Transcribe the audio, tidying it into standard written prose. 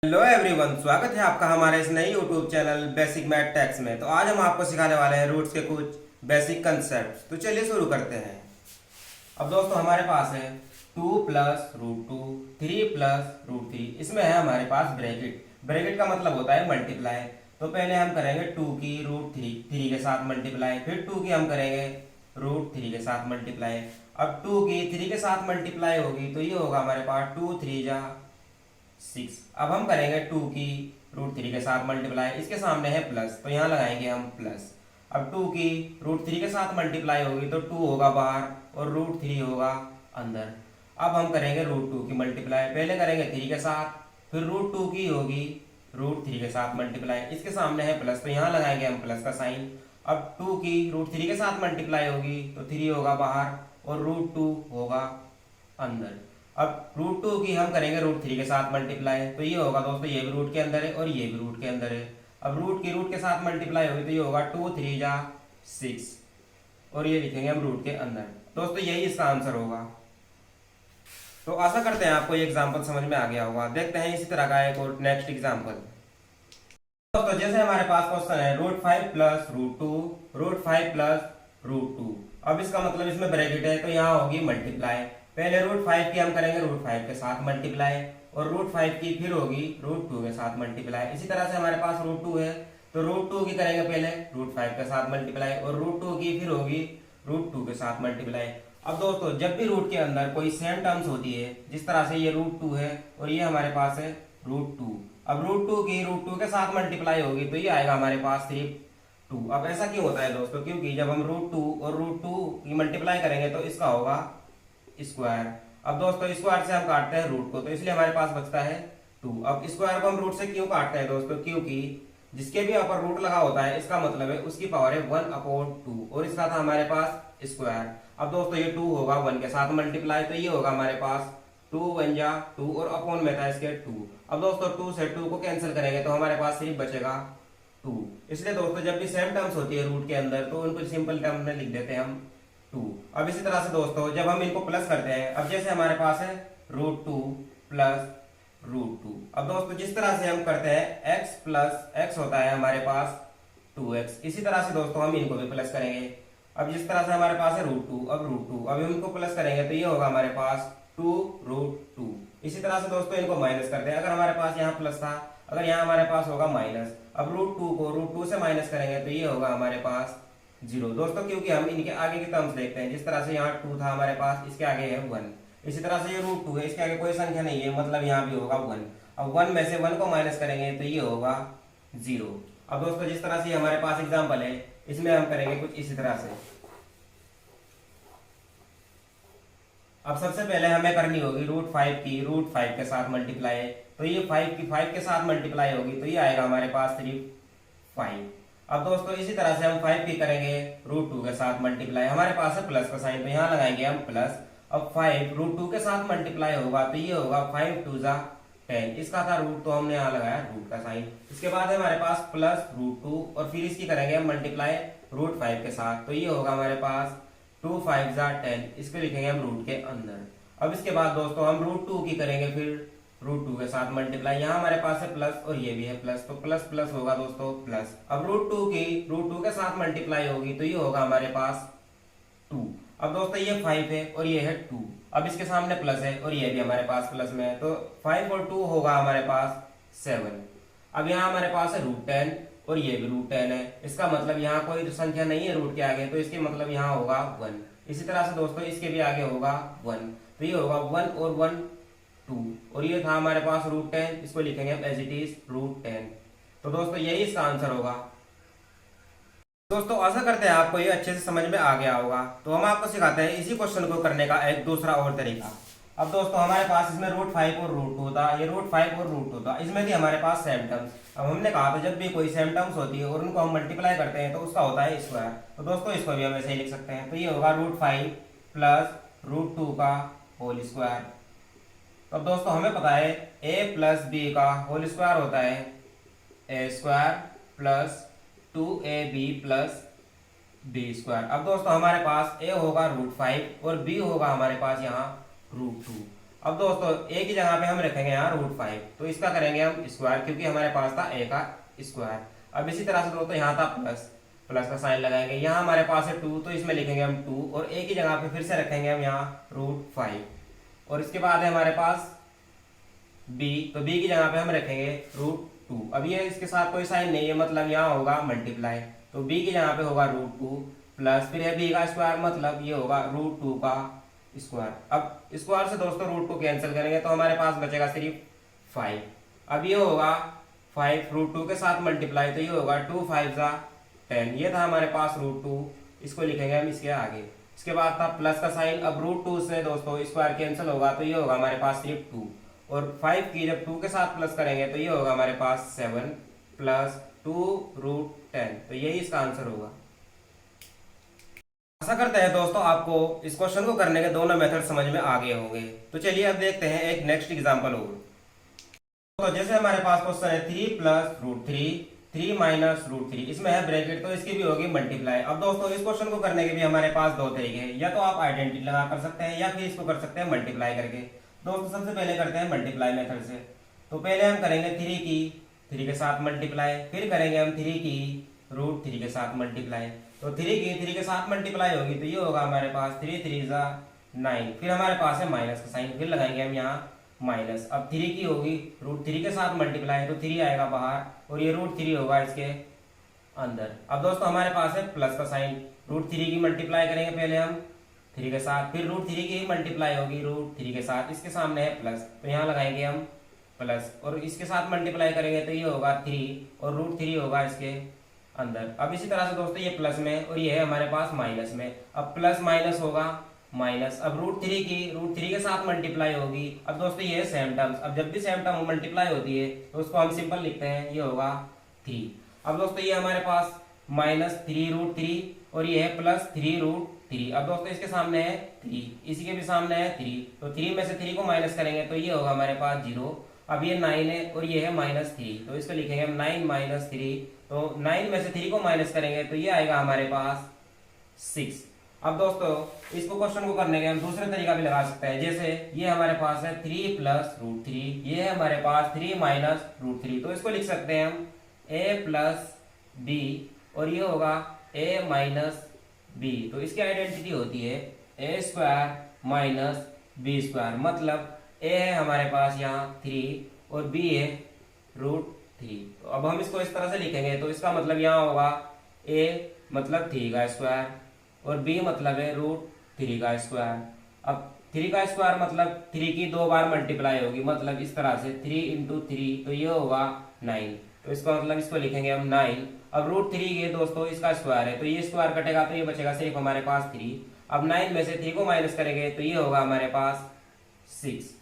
Hello everyone, स्वागत है आपका हमारे इस नई YouTube channel basic math tax में। तो आज हम आपको सिखाने वाले हैं रूट्स के कुछ बेसिक कंसेप्ट। तो चलिए शुरू करते हैं। अब दोस्तों हमारे पास है 2 plus root two, 3 plus root three. इसमें है हमारे पास ब्रैकेट। ब्रैकेट का मतलब होता है मल्टीप्लाई। तो पहले हम करेंगे 2 की रूट थ्री थ्री के साथ मल्टीप्लाई, फिर 2 की हम करेंगे रूट थ्री के साथ मल्टीप्लाई। अब 2 की 3 के साथ मल्टीप्लाई होगी तो ये होगा हमारे पास 2 3 जा 6। अब हम करेंगे 2 की रूट थ्री के साथ मल्टीप्लाई, इसके सामने है प्लस तो यहाँ लगाएंगे हम प्लस। अब 2 की रूट थ्री के साथ मल्टीप्लाई होगी तो 2 होगा बाहर और रूट थ्री होगा अंदर। अब हम करेंगे रूट टू की मल्टीप्लाई, पहले करेंगे 3 के साथ, फिर रूट टू की होगी रूट थ्री के साथ मल्टीप्लाई, इसके सामने है प्लस तो यहाँ लगाएंगे हम प्लस का साइन। अब 2 की रूट थ्री के साथ मल्टीप्लाई होगी तो 3 होगा बाहर और रूट टू होगा अंदर। अब रूट टू की हम करेंगे रूट थ्री के साथ मल्टीप्लाई तो ये होगा दोस्तों, ये भी रूट के अंदर है और ये भी रूट के अंदर है। अब रूट की रूट के साथ मल्टीप्लाई होगी तो ये होगा 2 3 जा 6 और ये लिखेंगे हम रूट के अंदर। दोस्तों यही इसका आंसर होगा। तो आशा करते हैं आपको ये एग्जाम्पल समझ में आ गया होगा। देखते हैं इसी तरह का एक और नेक्स्ट एग्जाम्पल। दोस्तों जैसे हमारे पास क्वेश्चन है root five plus root two, root five plus root two. अब इसका मतलब इसमें ब्रैकेट है तो यहाँ होगी मल्टीप्लाई। पहले रूट फाइव की हम करेंगे रूट फाइव के साथ मल्टीप्लाई और रूट फाइव की फिर होगी रूट टू के साथ मल्टीप्लाई। इसी तरह से हमारे पास रूट टू है तो रूट टू की करेंगे पहले रूट फाइव के साथ मल्टीप्लाई और रूट टू की फिर होगी रूट टू के साथ मल्टीप्लाई। अब दोस्तों जब भी रूट के अंदर कोई सेम टर्म्स होती है, जिस तरह से ये रूट टू है और ये हमारे पास है रूट टू, अब रूट टू की रूट टू के साथ मल्टीप्लाई होगी तो ये आएगा हमारे पास सिर्फ टू। अब ऐसा क्यों होता है दोस्तों, क्योंकि जब हम रूट टू और रूट टू की मल्टीप्लाई करेंगे तो इसका होगा स्क्वायर। अब दोस्तों स्क्वायर से हम काटते हैं रूट को तो इसलिए हमारे पास बचता है टू। अब स्क्वायर को हम रूट से क्यों काटते हैं दोस्तों, क्योंकि जिसके भी ऊपर रूट लगा होता है इसका मतलब है उसकी पावर है 1/2 और इसका था हमारे पास स्क्वायर। अब दोस्तों ये 2 होगा 1 के साथ मल्टीप्लाई तो ये होगा हमारे पास 2 1 जा 2 और अपॉन में था इसके 2। अब दोस्तों 2 से 2 को कैंसिल करेंगे तो हमारे पास सिर्फ बचेगा 2। इसलिए दोस्तों जब भी सेम टर्म्स होती है रूट के अंदर तो उनको सिंपल टर्म में लिख देते हैं हम 2। अब इसी तरह से दोस्तों जब हम इनको प्लस करते हैं, अब जैसे हमारे पास है root two plus root two. अब दोस्तों जिस तरह से हम करते हैं x प्लस एक्स होता है हमारे पास 2x, इसी तरह से दोस्तों हम इनको भी प्लस करेंगे। अब जिस तरह से हमारे पास है रूट टू, अब रूट टू अब इनको प्लस करेंगे तो ये होगा हमारे पास 2 रूट टू। इसी तरह से दोस्तों इनको माइनस करते हैं, अगर हमारे पास यहाँ प्लस था, अगर यहाँ हमारे पास होगा माइनस। अब रूट टू को रूट टू से माइनस करेंगे तो ये होगा हमारे पास 0 दोस्तों, क्योंकि हम इनके आगे की टर्म्स देखते हैं। जिस तरह से यहाँ 2 था हमारे पास, इसके आगे है 1। इसी तरह से ये रूट टू है, इसके आगे कोई संख्या नहीं है, मतलब यहाँ भी होगा 1। अब 1 में से 1 को माइनस करेंगे तो ये होगा 0। अब दोस्तों जिस तरह से हमारे पास एग्जाम्पल है इसमें हम करेंगे कुछ इसी तरह से। अब सबसे पहले हमें करनी होगी रूट फाइव की रूट फाइव के साथ मल्टीप्लाई, तो ये 5 की 5 के साथ मल्टीप्लाई होगी तो ये आएगा हमारे पास सिर्फ 5। अब दोस्तों इसी तरह से हम 5 की करेंगे रूट टू के साथ मल्टीप्लाई, हमारे पास है प्लस का साइन तो यहाँ लगाएंगे हम प्लस। अब 5 रूट टू के साथ मल्टीप्लाई होगा तो ये होगा 5 2 जा 10, इसका था रूट तो हमने यहाँ लगाया रूट का साइन। इसके बाद है हमारे पास प्लस रूट टू और फिर इसकी करेंगे हम मल्टीप्लाई रूट 5 के साथ तो ये होगा हमारे पास 2 5 जा 10, इसको लिखेंगे हम रूट के अंदर। अब इसके बाद दोस्तों हम रूट टू की करेंगे फिर रूट टू के साथ मल्टीप्लाई, यहाँ हमारे पास है प्लस और ये भी है प्लस तो प्लस प्लस होगा दोस्तों प्लस। अब रूट टू की रूट टू के साथ मल्टीप्लाई होगी तो ये होगा हमारे पास 2। अब दोस्तों ये 5 है और ये है 2, अब इसके सामने प्लस है और ये भी हमारे पास प्लस में है तो 5 और 2 होगा हमारे पास 7। अब यहाँ हमारे पास है रूट 10 और ये भी रूट 10 है, इसका मतलब यहाँ कोई संख्या नहीं है रूट के आगे तो इसके मतलब यहाँ होगा 1। इसी तरह से दोस्तों इसके भी आगे होगा 1 तो ये होगा 1 और 1 2 और ये था हमारे पास रूट 10, इसको लिखेंगे हम एज इट इज रूट 10। तो दोस्तों यही इसका आंसर होगा। दोस्तों आशा करते हैं आपको ये अच्छे से समझ में आ गया होगा। तो हम आपको सिखाते हैं इसी क्वेश्चन को करने का एक दूसरा और तरीका। अब दोस्तों हमारे पास इसमें रूट 5 और रूट 2 था, ये रूट 5 और रूट 2 था, इसमें भी हमारे पास सेम टर्म्स। अब हमने कहा था जब भी कोई सेम टर्म्स होती है और उनको हम मल्टीप्लाई करते हैं तो उसका होता है स्क्वायर। तो दोस्तों इसको भी हम ऐसे ही लिख सकते हैं, तो ये होगा रूट 5 प्लस रूट 2 का होल स्क्वायर। तो दोस्तों हमें पता है a प्लस बी का होल स्क्वायर होता है A square plus 2ab plus B square. अब दोस्तों हमारे पास a होगा रूट 5 और b होगा हमारे पास यहाँ रूट 2। अब दोस्तों ए की जगह पे हम रखेंगे यहाँ √5, तो इसका करेंगे हम स्क्वायर, क्योंकि हमारे पास था ए का स्क्वायर। अब इसी तरह से दोस्तों यहाँ था प्लस, प्लस का साइन लगाएंगे। यहाँ हमारे पास है 2, तो इसमें लिखेंगे हम 2 और ए की जगह पे फिर से रखेंगे हम यहाँ √5। और इसके बाद है हमारे पास बी, तो बी की जगह पे हम रखेंगे √2। अब ये इसके साथ कोई साइन नहीं है, मतलब यहाँ होगा मल्टीप्लाई, तो बी की जगह पे होगा √2 प्लस फिर है बी का स्क्वायर, मतलब ये होगा √2 का स्क्वायर। अब स्क्वायर से दोस्तों √2 कैंसिल करेंगे तो हमारे पास बचेगा सिर्फ 5। अब ये होगा 5 √2 के साथ मल्टीप्लाई, तो ये होगा 2 5 10। ये था हमारे पास √2, इसको लिखेंगे हम इसके आगे। इसके बाद था प्लस का साइन, अब √2 से दोस्तों स्क्वायर कैंसिल होगा, तो ये होगा हमारे पास सिर्फ 2। और 5 की जब 2 के साथ प्लस करेंगे तो ये होगा हमारे पास 7 प्लस 2√10, तो यही इसका आंसर होगा। आशा करते हैं दोस्तों आपको इस क्वेश्चन को करने के दोनों मेथड समझ में आ गए होंगे। तो चलिए अब देखते हैं एक नेक्स्ट एग्जांपल और। तो जैसे हमारे पास क्वेश्चन है 3 + √3 3 - √3, इसमें है ब्रैकेट, तो इसकी भी होगी मल्टीप्लाई। अब दोस्तों इस क्वेश्चन को करने के भी हमारे पास दो तरीके हैं, या तो आप आइडेंटिटी लगा कर सकते हैं या फिर इसको कर सकते हैं मल्टीप्लाई करके। दोस्तों सबसे पहले करते हैं मल्टीप्लाई मेथड से। तो पहले हम करेंगे 3 की 3 के साथ मल्टीप्लाई, फिर करेंगे हम 3 की √3 के साथ मल्टीप्लाई। तो 3 की 3 के साथ मल्टीप्लाई होगी, तो ये होगा हमारे पास 3 3 9। फिर हमारे पास है माइनस का साइन, फिर लगाएंगे हम यहाँ माइनस। अब 3 की होगी √3 के साथ मल्टीप्लाई, तो 3 आएगा बाहर और ये √3 होगा इसके अंदर। अब दोस्तों हमारे पास है प्लस का साइन, √3 की मल्टीप्लाई करेंगे पहले हम 3 के साथ, फिर √3 की मल्टीप्लाई होगी √3 के साथ, इसके सामने है प्लस, तो यहाँ लगाएंगे हम प्लस, और इसके साथ मल्टीप्लाई करेंगे तो ये होगा 3 और √3 होगा इसके अंदर। अब इसी तरह से दोस्तों ये प्लस में और ये है हमारे पास माइनस में। अब प्लस माइनस होगा माइनस, अब √3 के साथ मल्टीप्लाई होगी। अब दोस्तों ये है सेम टर्म्स, अब जब भी सेम टर्म मल्टीप्लाई होती है तो उसको हम सिंपल लिखते हैं, ये होगा 3। अब दोस्तों ये हमारे पास -3 √3 और ये है +3 √3। अब दोस्तों इसके सामने है 3, इसी के भी सामने है 3, तो 3 में से 3 को माइनस करेंगे तो ये होगा हमारे पास 0। अब ये 9 है और ये है -3, तो इसको लिखेंगे हम 9 - 3। तो 9 में से 3 को माइनस करेंगे तो ये आएगा हमारे पास 6। अब दोस्तों इसको क्वेश्चन को करने के हम दूसरे तरीका भी लगा सकते हैं, जैसे ये हमारे पास है 3 + √3, ये है हमारे पास 3 - √3, तो इसको लिख सकते हैं हम a + b और ये होगा a - b। तो इसकी आइडेंटिटी होती है a² - b², मतलब a है हमारे पास यहाँ 3 और b है √3। तो अब हम इसको इस तरह से लिखेंगे, तो इसका मतलब यहाँ होगा a मतलब 3 का स्क्वायर और b मतलब है √3 का स्क्वायर। अब 3 का स्क्वायर मतलब 3 की 2 बार मल्टीप्लाई होगी, मतलब इस तरह से 3 × 3, तो ये होगा 9, तो इसका मतलब इसको लिखेंगे हम 9। अब √3 ये दोस्तों इसका स्क्वायर है, तो ये स्क्वायर कटेगा तो ये बचेगा सिर्फ हमारे पास 3। अब 9 में से 3 को माइनस करेंगे तो ये होगा हमारे पास 6।